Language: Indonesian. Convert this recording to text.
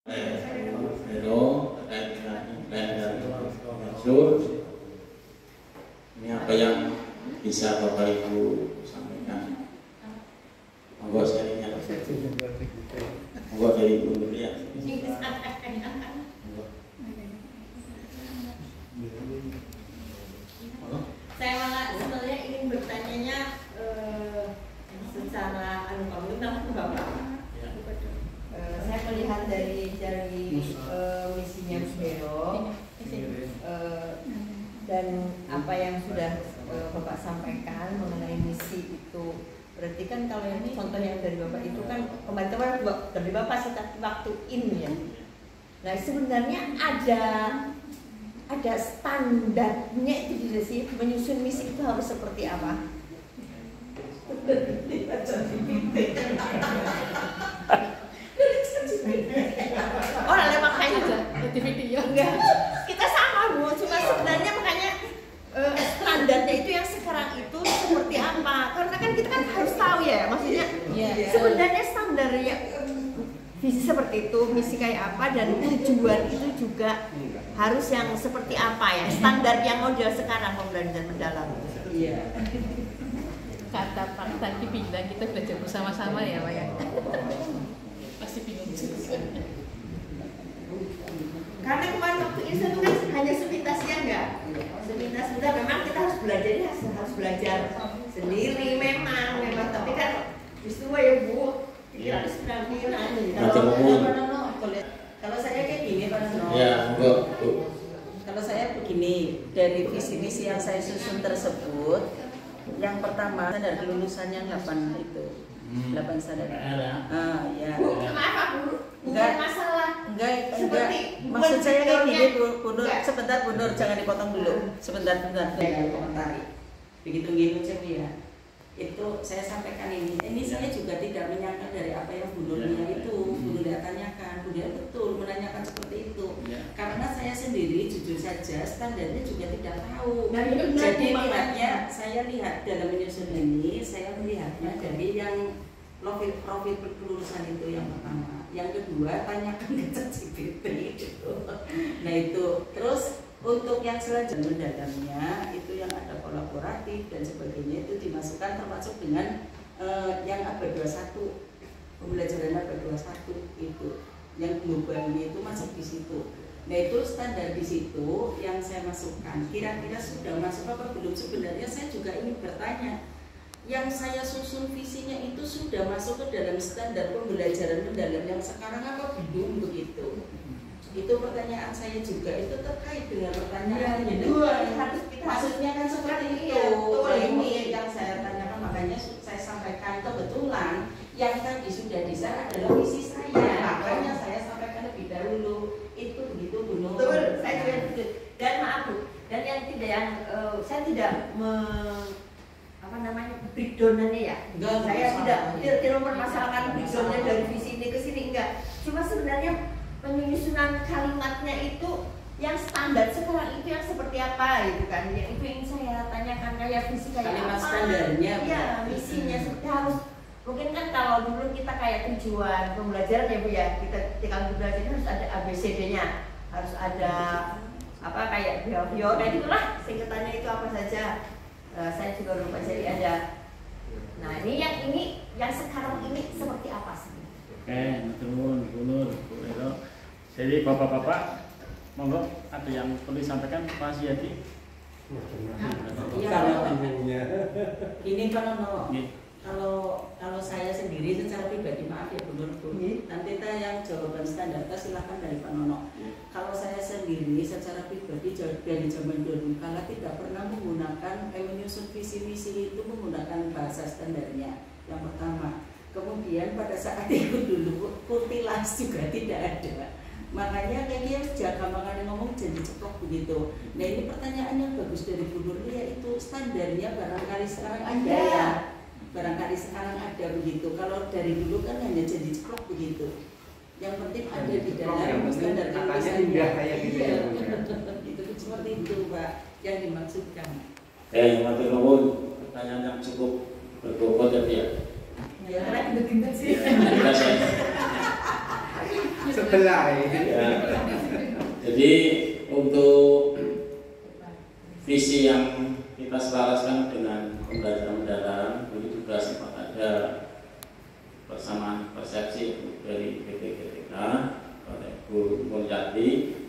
Vero terkait dengan dan Mansur. Ini apa yang bisa Bapak Ibu sampaikan? Monggo sharingnya. Monggo dari Ibu dulu ya. Saya malah sebenarnya ingin bertanya secara langsung ke Bapak. Saya melihat dari misinya Vero dan apa yang sudah Bapak sampaikan mengenai misi itu, berarti kan kalau yang contoh yang dari Bapak itu kan kemarin dari Bapak setiap waktu ini ya. Nah sebenarnya ada standarnya itu tidak sih, menyusun misi itu harus seperti apa? Oh, ada makanya aja activity ya. Enggak. Kita sama, Bu. Cuma sebenarnya makanya standarnya itu yang sekarang itu seperti apa? Karena kan kita kan harus tahu ya, maksudnya sebenarnya standarnya visi seperti itu, misi kayak apa, dan tujuan itu juga harus yang seperti apa ya, standar yang model sekarang pembelajaran mendalam. Iya. Kata Pak tadi bilang kita belajar bersama-sama ya Pak ya. Pasti bingung juga. Karena kemarin waktu itu kan hanya sepintas ya enggak? Sepintas sudah, memang kita harus belajar ya, harus belajar sendiri memang, tapi kan justru ya Bu, kita harus penampilan. Kalau saya kayak gini Pak Nono. Ya, monggo Bu. Kalau saya begini, dari visi misi yang saya susun tersebut, yang pertama standar kelulusannya 8 itu. 8 standar. Ya. Bu, maaf Bu, bukan masalah. Enggak. Maksud saya kayak gini Bu Nur, sebentar Bu Nur, jangan dipotong dulu. Sebentar. Saya komentari. Begitu gini Cem ya. Itu saya sampaikan ini saya juga tidak menyangka dari apa yang Bu Nur itu, Bu Nur tanyakan, Bu Nur betul menanyakan seperti itu. Karena saya sendiri jujur saja standarnya juga tidak tahu. Jadi lihatnya, saya lihat dalam menyusun ini, saya melihatnya dari yang profil kelulusan itu yang pertama. Yang kedua, tanyakan ke ChatGPT gitu. Nah itu, terus untuk yang selanjutnya mendalamnya itu yang ada kolaboratif dan sebagainya itu dimasukkan termasuk dengan yang abad 21, pembelajaran abad 21 itu yang globalnya itu masuk di situ. Nah itu standar di situ yang saya masukkan. Kira-kira sudah masuk apa belum? Sebenarnya saya juga ingin bertanya. Yang saya susun visinya itu sudah masuk ke dalam standar pembelajaran mendalam yang sekarang apa belum begitu? Itu pertanyaan saya juga, itu terkait dengan pertanyaan ini. Maksudnya kan seperti itu. Ini yang saya tanyakan, makanya saya sampaikan kebetulan yang tadi sudah di sana adalah visi saya. Makanya saya sampaikan lebih dahulu. Itu begitu Bu Nur. Betul, saya juga begitu. Dan maaf Bu, dan saya tidak breakdown-nya ya. Saya tidak mempermasalahkan breakdown-nya dari visi ini ke sini, enggak. Cuma sebenarnya penyusunan kalimatnya itu yang standar sekarang itu yang seperti apa gitu kan, yang itu yang saya tanyakan, kayak visi kayak kalimat apa standarnya ya, misinya seperti harus, mungkin kan kalau dulu kita kayak tujuan pembelajaran ya Bu ya, kita ketika belajar harus ada ABCD-nya, harus ada apa kayak bio kayak gitulah, singkatannya itu apa saja. Saya juga lupa, jadi ada. Nah ini yang sekarang ini seperti apa sih? Oke, nuwun Bu Nur, Bu Vero. Jadi bapak-bapak, monggo ada yang perlu disampaikan Pak Siyadi? Ini Pak Nono. Kalau saya sendiri secara pribadi, maaf ya Bu Nur, nanti yang jawaban standar silahkan dari Pak Nono. Kalau saya sendiri secara pribadi dari zaman dulu, kalau tidak pernah menggunakan menyusun visi misi itu menggunakan bahasa standarnya yang pertama. Kemudian pada saat itu dulu kurtilas juga tidak ada. Makanya kayaknya jaga makanya ngomong jadi ceplok begitu. Nah ini pertanyaan yang bagus dari Bu Nur, yaitu standarnya barangkali sekarang ada ya. Barangkali sekarang ada begitu. Kalau dari dulu kan hanya jadi ceplok begitu. Yang penting ada di dalam standar kelulusannya. Itu seperti itu Pak yang dimaksudkan. Matur nuwun, pertanyaan yang cukup berbobot ya. Ya, karena kita sih. belai. Ya. Jadi untuk visi yang kita selaraskan dengan pembelajaran mendalam itu juga sempat ada persamaan persepsi dari BPGTK oleh Bu Mulyati